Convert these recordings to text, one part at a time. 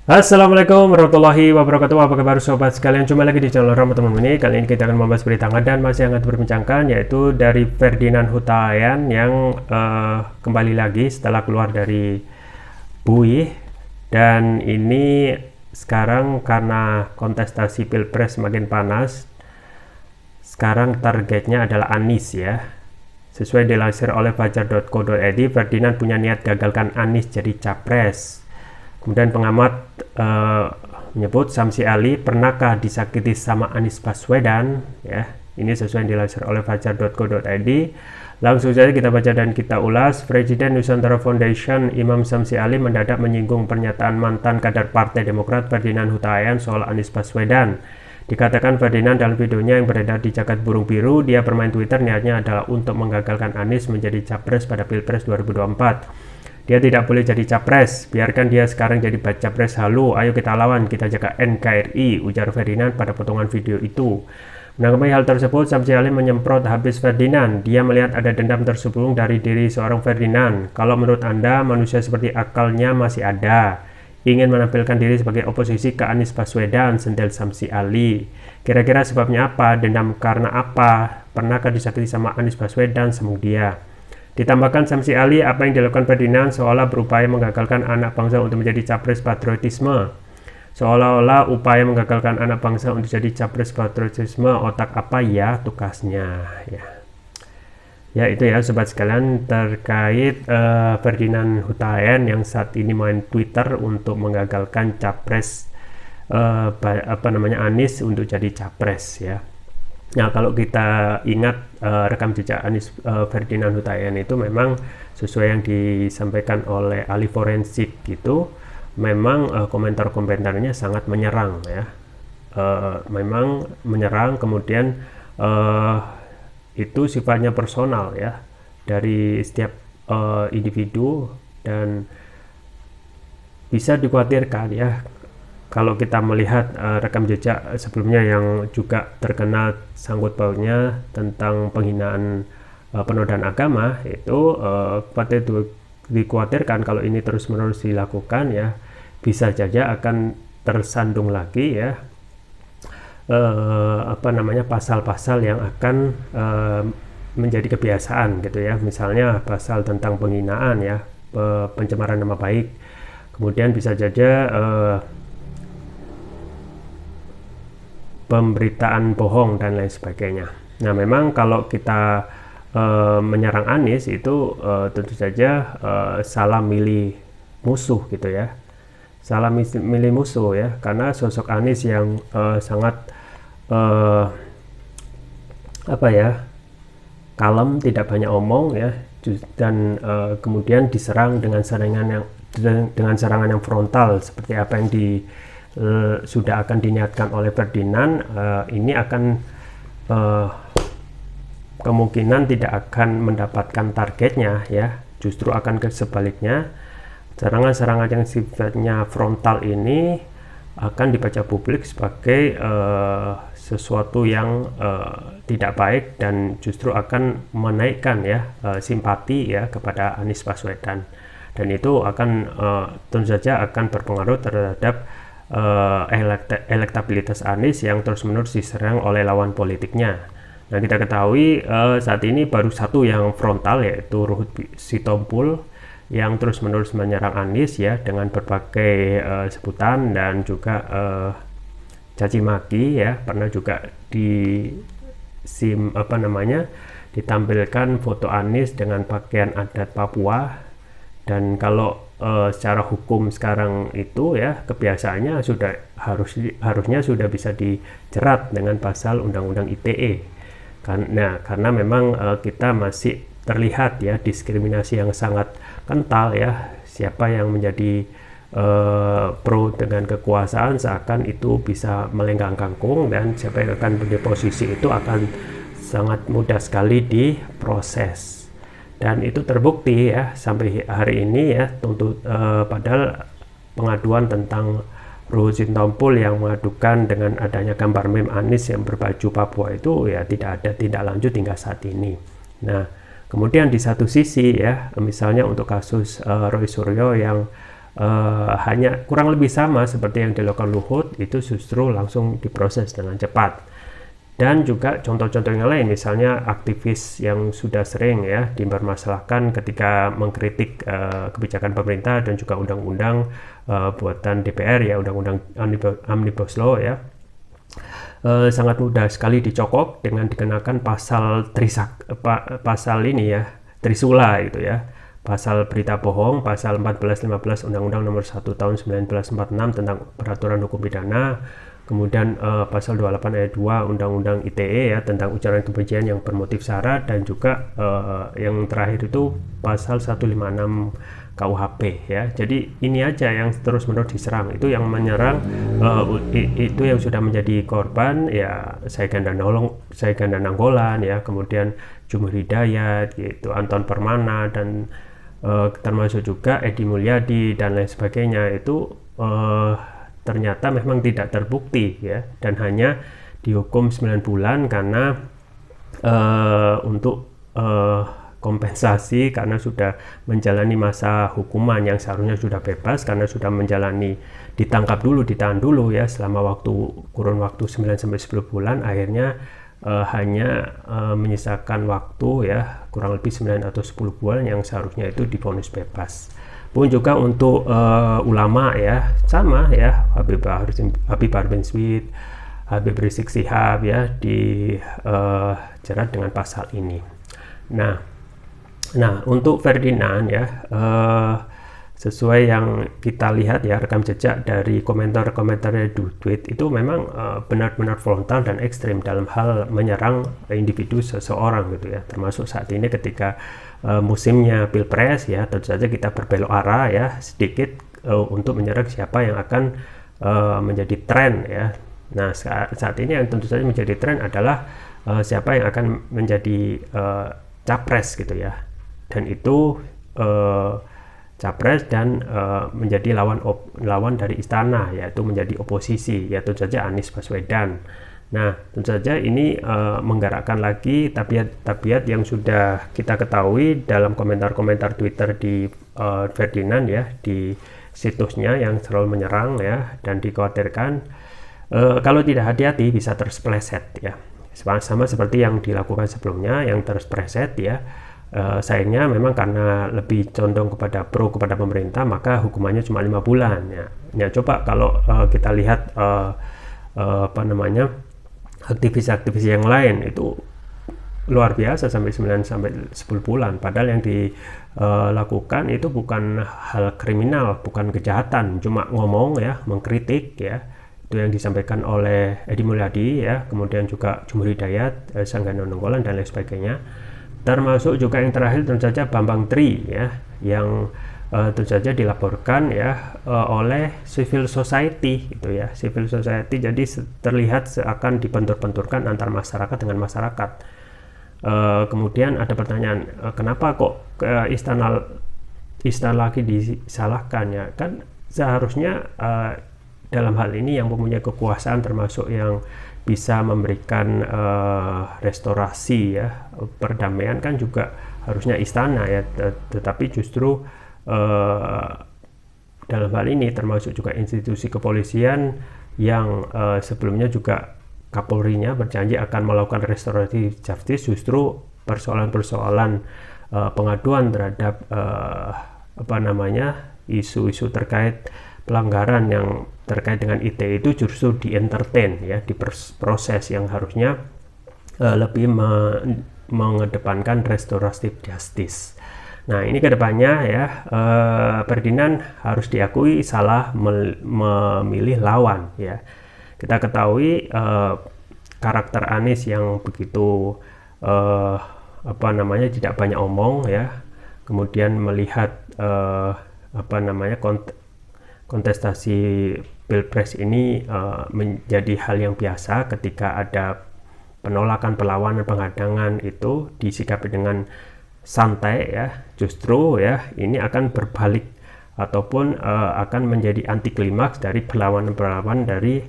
Assalamualaikum warahmatullahi wabarakatuh. Apa kabar sobat sekalian? Jumpa lagi di channel Rama Teman ini. Kali ini kita akan membahas berita hangat dan masih hangat diperbincangkan, yaitu dari Ferdinand Huta-Hayan yang kembali lagi setelah keluar dari BUI. Dan ini sekarang karena kontestasi pilpres semakin panas, sekarang targetnya adalah Anies ya. Sesuai dilansir oleh fajar.co.id, Ferdinand punya niat gagalkan Anies jadi capres. Kemudian pengamat menyebut Samsi Ali pernahkah disakiti sama Anies Baswedan ya. Ini sesuai yang dilansir oleh fajar.co.id. Langsung saja kita baca dan kita ulas. Presiden Nusantara Foundation Imam Samsi Ali mendadak menyinggung pernyataan mantan kader Partai Demokrat Ferdinand Huta-Hayan soal Anies Baswedan. Dikatakan Ferdinand dalam videonya yang beredar di jagat burung biru, dia bermain Twitter niatnya adalah untuk menggagalkan Anies menjadi capres pada Pilpres 2024. Dia tidak boleh jadi capres, biarkan dia sekarang jadi baca pres halu, ayo kita lawan, kita jaga NKRI, ujar Ferdinand pada potongan video itu. Menanggapi hal tersebut, Samsi Ali menyemprot habis Ferdinand. Dia melihat ada dendam tersembunyi dari diri seorang Ferdinand. Kalau menurut Anda, manusia seperti akalnya masih ada, ingin menampilkan diri sebagai oposisi ke Anies Baswedan, sendal Samsi Ali. Kira-kira sebabnya apa? Dendam karena apa? Pernahkah disakiti sama Anies Baswedan? Sembung dia. Ditambahkan Samsi Ali, apa yang dilakukan Ferdinand seolah berupaya menggagalkan anak bangsa untuk menjadi capres patriotisme. Seolah-olah upaya menggagalkan anak bangsa untuk jadi capres patriotisme, otak apa ya tukasnya ya. Ya itu ya sobat sekalian terkait Ferdinand Huta-Hayan yang saat ini main Twitter untuk menggagalkan capres Anies untuk jadi capres ya. Nah, kalau kita ingat rekam jejak Anies Ferdinand Huta-Hayan itu memang sesuai yang disampaikan oleh ahli forensik gitu, memang komentar-komentarnya sangat menyerang ya, memang menyerang, kemudian itu sifatnya personal ya dari setiap individu, dan bisa dikhawatirkan ya kalau kita melihat rekam jejak sebelumnya yang juga terkena sangkut pautnya tentang penghinaan penodaan agama, itu patut dikhawatirkan kalau ini terus-menerus dilakukan ya, bisa saja akan tersandung lagi ya pasal-pasal yang akan menjadi kebiasaan gitu ya, misalnya pasal tentang penghinaan ya, pencemaran nama baik, kemudian bisa saja pemberitaan bohong dan lain sebagainya. Nah, memang kalau kita menyerang Anies itu tentu saja salah milih musuh gitu ya, salah milih musuh ya, karena sosok Anies yang sangat kalem, tidak banyak omong ya, dan kemudian diserang dengan serangan yang frontal seperti apa yang sudah akan diniatkan oleh Ferdinand. Ini akan kemungkinan tidak akan mendapatkan targetnya ya, justru akan sebaliknya, serangan-serangan yang sifatnya frontal ini akan dibaca publik sebagai sesuatu yang tidak baik dan justru akan menaikkan ya simpati ya kepada Anies Baswedan, dan itu akan tentu saja akan berpengaruh terhadap elektabilitas Anies yang terus-menerus diserang oleh lawan politiknya. Nah, kita ketahui saat ini baru satu yang frontal, yaitu Ruhut Sitompul yang terus-menerus menyerang Anies ya dengan berbagai sebutan dan juga caci maki ya. Pernah juga ditampilkan foto Anies dengan pakaian adat Papua, dan kalau secara hukum sekarang itu ya kebiasaannya harusnya sudah bisa dijerat dengan pasal Undang-Undang ITE karena memang kita masih terlihat ya diskriminasi yang sangat kental ya, siapa yang menjadi pro dengan kekuasaan seakan itu bisa melenggang kangkung, dan siapa yang akan berposisi itu akan sangat mudah sekali diproses. Dan itu terbukti ya sampai hari ini ya, padahal pengaduan tentang Ruhut Sitompul yang mengadukan dengan adanya gambar meme Anies yang berbaju Papua itu ya tidak ada tindak lanjut hingga saat ini. Nah, kemudian di satu sisi ya, misalnya untuk kasus Roy Suryo yang hanya kurang lebih sama seperti yang dilakukan Luhut, itu justru langsung diproses dengan cepat. Dan juga contoh-contoh yang lain, misalnya aktivis yang sudah sering ya dipermasalahkan ketika mengkritik kebijakan pemerintah dan juga undang-undang buatan DPR ya, undang-undang Omnibus Law ya, sangat mudah sekali dicokok dengan dikenakan pasal pasal ini ya, Trisula gitu ya, pasal berita bohong, pasal 14-15 Undang-Undang Nomor 1 Tahun 1946 tentang Peraturan Hukum Pidana, kemudian pasal 28 ayat 2 Undang-Undang ITE ya, tentang ujaran kebencian yang bermotif sara, dan juga yang terakhir itu pasal 156 KUHP ya. Jadi ini aja yang terus-menerus diserang, itu yang menyerang, itu yang sudah menjadi korban ya, Saigon dan Nainggolan ya, kemudian Jumur Hidayat gitu, Anton Permana, dan termasuk juga Edi Mulyadi dan lain sebagainya, itu ternyata memang tidak terbukti ya, dan hanya dihukum 9 bulan karena untuk kompensasi karena sudah menjalani masa hukuman yang seharusnya sudah bebas, karena sudah menjalani, ditangkap dulu, ditahan dulu ya selama kurun waktu 9-10 bulan, akhirnya hanya menyisakan waktu ya kurang lebih 9 atau 10 bulan yang seharusnya itu divonis bebas. Pun juga untuk ulama ya, sama ya, Habib Bahar bin Smith, Habib Rizik Sihab ya, dijerat dengan pasal ini. Nah, untuk Ferdinand ya, sesuai yang kita lihat ya, rekam jejak dari komentar-komentar di tweet itu memang benar-benar frontal dan ekstrim dalam hal menyerang individu seseorang gitu ya, termasuk saat ini ketika musimnya Pilpres ya, tentu saja kita berbelok arah ya sedikit untuk menyerang siapa yang akan menjadi tren ya. Nah, saat ini yang tentu saja menjadi tren adalah siapa yang akan menjadi capres gitu ya, dan itu capres dan menjadi lawan dari istana, yaitu menjadi oposisi, yaitu saja Anies Baswedan. Nah, tentu saja ini menggerakkan lagi tabiat yang sudah kita ketahui dalam komentar-komentar Twitter di Ferdinand ya, di situsnya yang selalu menyerang ya, dan dikhawatirkan kalau tidak hati-hati bisa terspleset ya, sama seperti yang dilakukan sebelumnya yang terspleset ya. Sayangnya memang karena lebih condong kepada pemerintah, maka hukumannya cuma 5 bulan ya. Coba kalau kita lihat aktivis-aktivis yang lain itu luar biasa, sampai 9 sampai 10 bulan, padahal yang dilakukan itu bukan hal kriminal, bukan kejahatan, cuma ngomong ya, mengkritik ya. Itu yang disampaikan oleh Edi Mulyadi ya, kemudian juga Jumur Hidayat, Saigon dan Nainggolan dan lain sebagainya. Termasuk juga yang terakhir tentu saja Bambang Tri ya, yang tentu saja dilaporkan ya oleh civil society gitu ya, civil society. Jadi terlihat seakan dibentur-benturkan antar masyarakat dengan masyarakat. Kemudian ada pertanyaan, kenapa kok istana lagi disalahkan ya? Kan seharusnya dalam hal ini yang mempunyai kekuasaan, termasuk yang bisa memberikan restorasi ya, perdamaian, kan juga harusnya istana ya, tetapi justru dalam hal ini termasuk juga institusi kepolisian yang sebelumnya juga Kapolrinya berjanji akan melakukan restoratif justice, justru persoalan-persoalan pengaduan terhadap isu-isu terkait pelanggaran yang terkait dengan ITE itu justru di-entertain ya, diproses, yang harusnya lebih mengedepankan restoratif justice. Nah, ini kedepannya ya, Ferdinand harus diakui salah memilih lawan ya. Kita ketahui karakter Anies yang begitu tidak banyak omong ya, kemudian melihat kontestasi Pilpres ini menjadi hal yang biasa. Ketika ada penolakan, perlawanan, penghadangan, itu disikapi dengan santai ya, justru ya ini akan berbalik ataupun akan menjadi anti klimaks dari perlawanan dari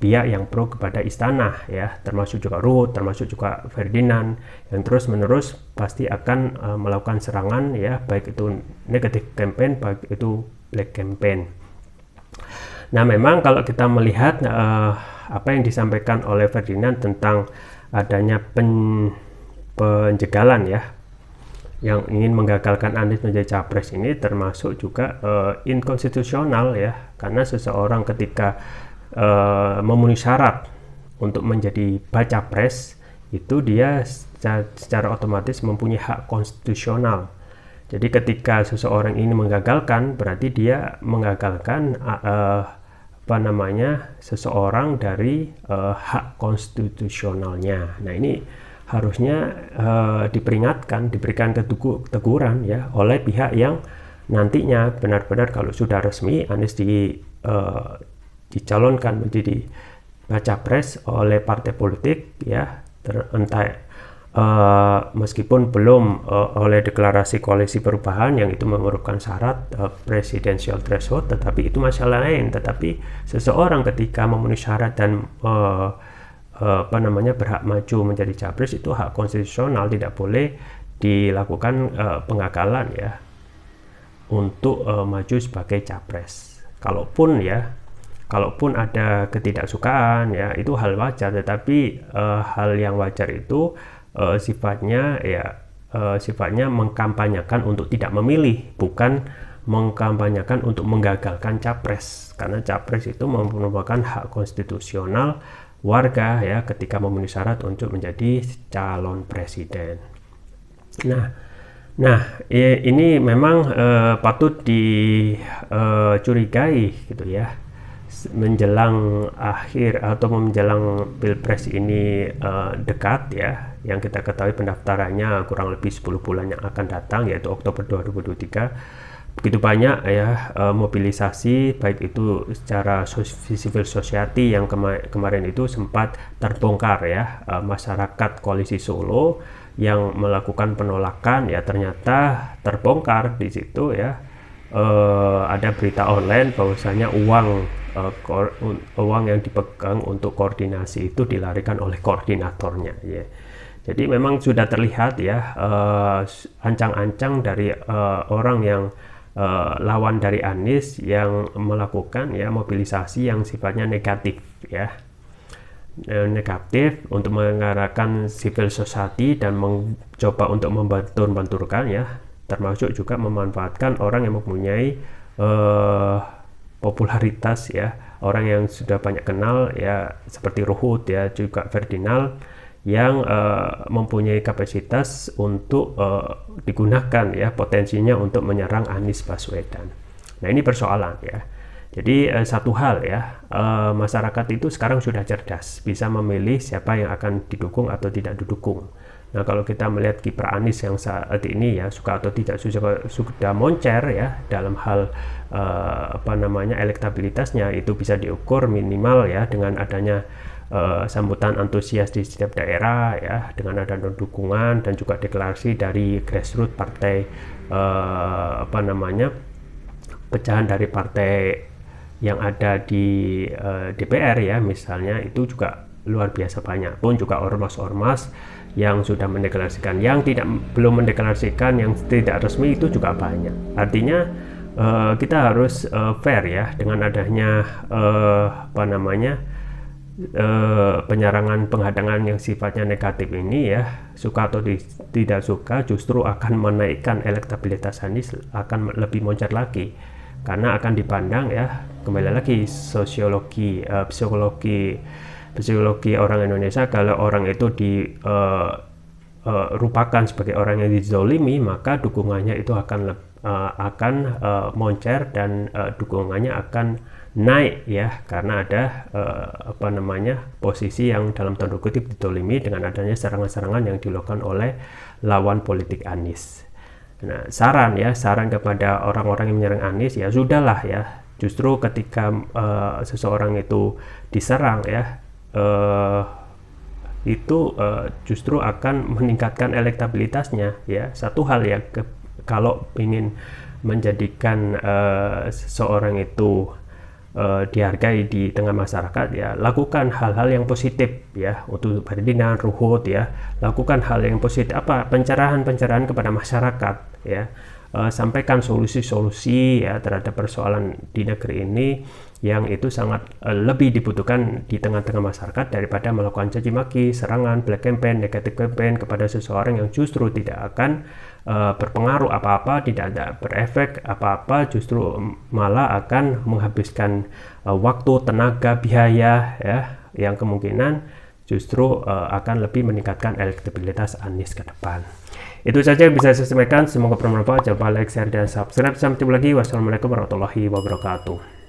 pihak yang pro kepada istana ya, termasuk juga Ruhut, termasuk juga Ferdinand yang terus-menerus pasti akan melakukan serangan ya, baik itu negatif campaign, baik itu black campaign. Nah, memang kalau kita melihat apa yang disampaikan oleh Ferdinand tentang adanya penjagalan ya, yang ingin menggagalkan Anies menjadi capres ini termasuk juga inkonstitusional ya, karena seseorang ketika memenuhi syarat untuk menjadi baca pres itu dia secara otomatis mempunyai hak konstitusional. Jadi ketika seseorang ini menggagalkan, berarti dia menggagalkan seseorang dari hak konstitusionalnya. Nah, ini harusnya diperingatkan, diberikan teguran ya oleh pihak yang nantinya benar-benar kalau sudah resmi Anies dicalonkan menjadi baca pres oleh partai politik ya, meskipun belum oleh deklarasi koalisi perubahan yang itu memerlukan syarat presidential threshold, tetapi itu masalah lain. Tetapi seseorang ketika memenuhi syarat dan berhak maju menjadi capres, itu hak konstitusional, tidak boleh dilakukan pengakalan ya untuk maju sebagai capres. Kalaupun ada ketidaksukaan ya, itu hal wajar, tetapi hal yang wajar itu sifatnya mengkampanyekan untuk tidak memilih, bukan mengkampanyekan untuk menggagalkan capres, karena capres itu merupakan hak konstitusional warga ya ketika memenuhi syarat untuk menjadi calon presiden. Nah, ini memang patut dicurigai gitu ya, menjelang akhir atau menjelang pilpres ini dekat ya, yang kita ketahui pendaftarannya kurang lebih 10 bulan yang akan datang, yaitu Oktober 2023. Begitu banyak ya mobilisasi, baik itu secara civil society yang kemarin itu sempat terbongkar ya, masyarakat Koalisi Solo yang melakukan penolakan ya, ternyata terbongkar di situ ya. Ada berita online bahwasanya uang yang dipegang untuk koordinasi itu dilarikan oleh koordinatornya ya. Jadi memang sudah terlihat ya ancang-ancang dari orang yang lawan dari Anies yang melakukan ya mobilisasi yang sifatnya negatif ya, negatif untuk mengarahkan civil society dan mencoba untuk membenturkan ya, termasuk juga memanfaatkan orang yang mempunyai popularitas ya, orang yang sudah banyak kenal ya, seperti Ruhut ya, juga Ferdinand yang mempunyai kapasitas untuk digunakan ya, potensinya untuk menyerang Anies Baswedan. Nah, ini persoalan ya. Jadi satu hal ya, masyarakat itu sekarang sudah cerdas, bisa memilih siapa yang akan didukung atau tidak didukung. Nah, kalau kita melihat kiprah Anies yang saat ini ya, suka atau tidak sudah moncer ya dalam hal elektabilitasnya, itu bisa diukur minimal ya dengan adanya sambutan antusias di setiap daerah ya, dengan adanya dukungan dan juga deklarasi dari grassroots partai pecahan dari partai yang ada di DPR ya, misalnya, itu juga luar biasa banyak. Pun juga ormas-ormas yang sudah mendeklarasikan, yang belum mendeklarasikan, yang tidak resmi itu juga banyak. Artinya kita harus fair ya dengan adanya penyerangan, penghadangan yang sifatnya negatif ini ya, suka atau tidak suka, justru akan menaikkan elektabilitas Anies, akan lebih moncer lagi, karena akan dipandang ya, kembali lagi psikologi orang Indonesia, kalau orang itu dirupakan sebagai orang yang dizolimi, maka dukungannya itu akan moncer dan dukungannya akan naik ya, karena ada posisi yang dalam tanda kutip dizolimi dengan adanya serangan-serangan yang dilakukan oleh lawan politik Anies. Nah, saran kepada orang-orang yang menyerang Anies, ya sudahlah ya, justru ketika seseorang itu diserang ya, justru akan meningkatkan elektabilitasnya ya. Satu hal ya, kalau ingin menjadikan seseorang itu dihargai di tengah masyarakat, ya lakukan hal-hal yang positif ya untuk Ferdinand, Ruhut ya, lakukan hal yang positif, apa pencerahan kepada masyarakat ya, sampaikan solusi-solusi ya terhadap persoalan di negeri ini yang itu sangat lebih dibutuhkan di tengah-tengah masyarakat daripada melakukan caci maki, serangan, black campaign, negative campaign kepada seseorang yang justru tidak akan berpengaruh apa-apa, tidak ada berefek apa-apa, justru malah akan menghabiskan waktu, tenaga, biaya ya, yang kemungkinan justru akan lebih meningkatkan elektabilitas Anies ke depan. Itu saja yang bisa saya sampaikan, semoga bermanfaat. Jangan lupa like, share, dan subscribe. Sampai jumpa lagi. Wassalamualaikum warahmatullahi wabarakatuh.